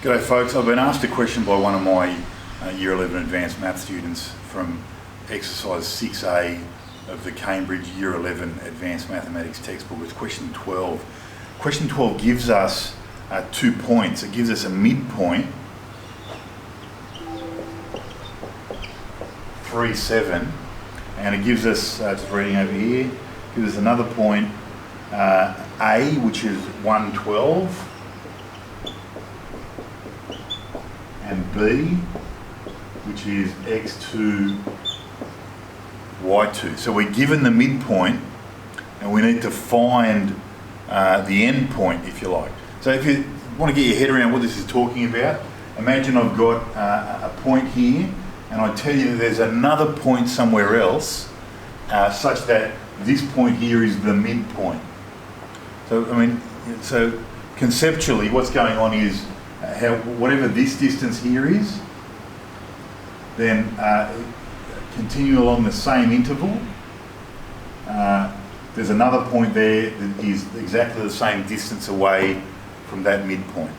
G'day folks, I've been asked a question by one of my Year 11 Advanced Math students from exercise 6A of the Cambridge Year 11 Advanced Mathematics textbook. It's question 12. Question 12 gives us 2 points. It gives us a midpoint, 3, 7, and it gives us, just reading over here, gives us another point, A, which is 1, 12, and B, which is x2, y2. So we're given the midpoint and we need to find the end point, if you like. So if you want to get your head around what this is talking about, imagine I've got a point here and I tell you that there's another point somewhere else such that this point here is the midpoint. So conceptually what's going on is whatever this distance here is, then continue along the same interval. There's another point there that is exactly the same distance away from that midpoint.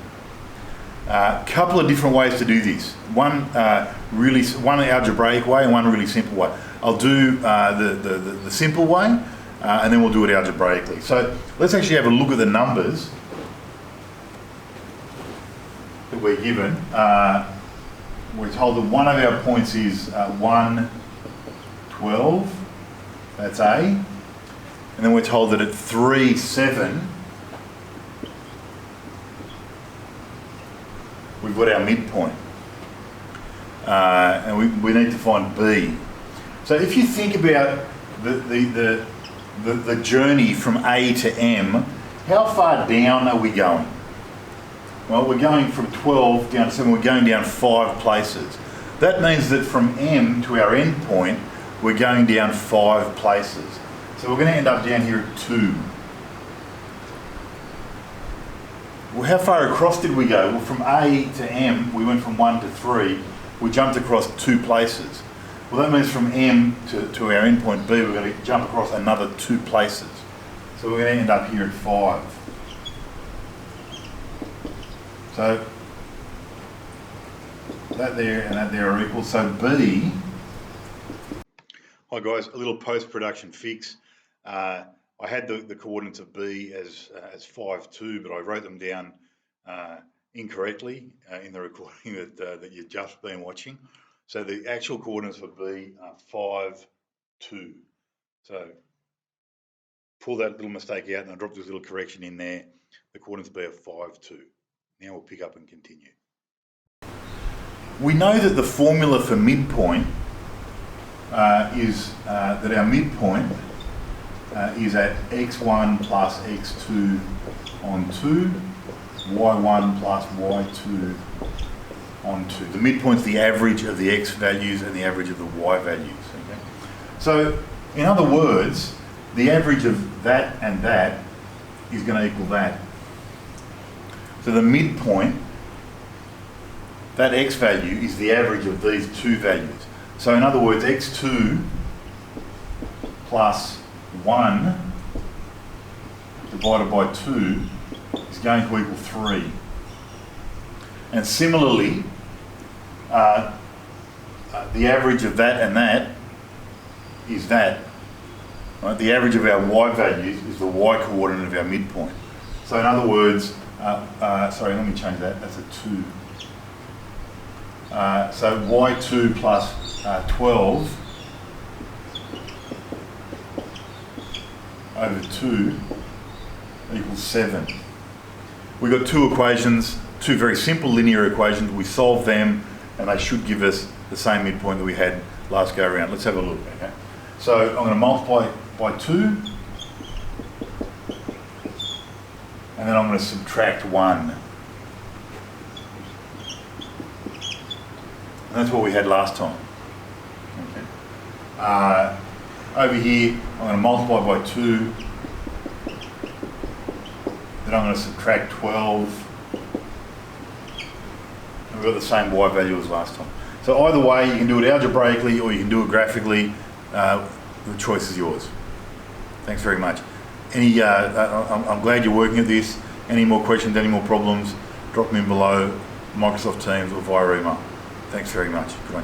A couple of different ways to do this. One algebraic way and one really simple way. I'll do the simple way and then we'll do it algebraically. So let's actually have a look at the numbers that we're given. We're told that one of our points is 1, 12, that's A, and then we're told that at 3, 7, we've got our midpoint, and we need to find B. So if you think about the journey from A to M, how far down are we going? Well, we're going from 12 down to 7, we're going down 5 places. That means that from M to our end point, we're going down 5 places. So we're going to end up down here at 2. Well, how far across did we go? Well, from A to M, we went from 1 to 3. We jumped across 2 places. Well, that means from M to our end point B, we're going to jump across another 2 places. So we're going to end up here at 5. So that there and that there are equal. So B. Hi guys, a little post-production fix. I had the coordinates of B as 5, 2, but I wrote them down incorrectly in the recording that you've just been watching. So the actual coordinates for B are 5, 2. So pull that little mistake out and I dropped this little correction in there. The coordinates of B are 5, 2. Now we'll pick up and continue. We know that the formula for midpoint is that our midpoint is at x1 plus x2 on 2, y1 plus y2 on 2. The midpoint's the average of the x values and the average of the y values. Okay? So in other words, the average of that and that is going to equal that. So the midpoint, that x value is the average of these 2 values. So in other words, x2 plus 1 divided by 2 is going to equal 3. And similarly, the average of that and that is that. Right? The average of our y values is the y coordinate of our midpoint. So in other words, sorry, let me change that. That's a 2. So y2 plus 12 over 2 equals 7. We've got 2 equations, 2 very simple linear equations. We solve them and they should give us the same midpoint that we had last go around. Let's have a look. Okay? So I'm going to multiply by 2. And then I'm going to subtract 1. And that's what we had last time. Okay. Over here, I'm going to multiply by 2. Then I'm going to subtract 12. And we've got the same y value as last time. So either way, you can do it algebraically or you can do it graphically. The choice is yours. Thanks very much. I'm glad you're working at this. Any more questions, any more problems, drop them in below. Microsoft Teams or via email. Thanks very much. Good on you.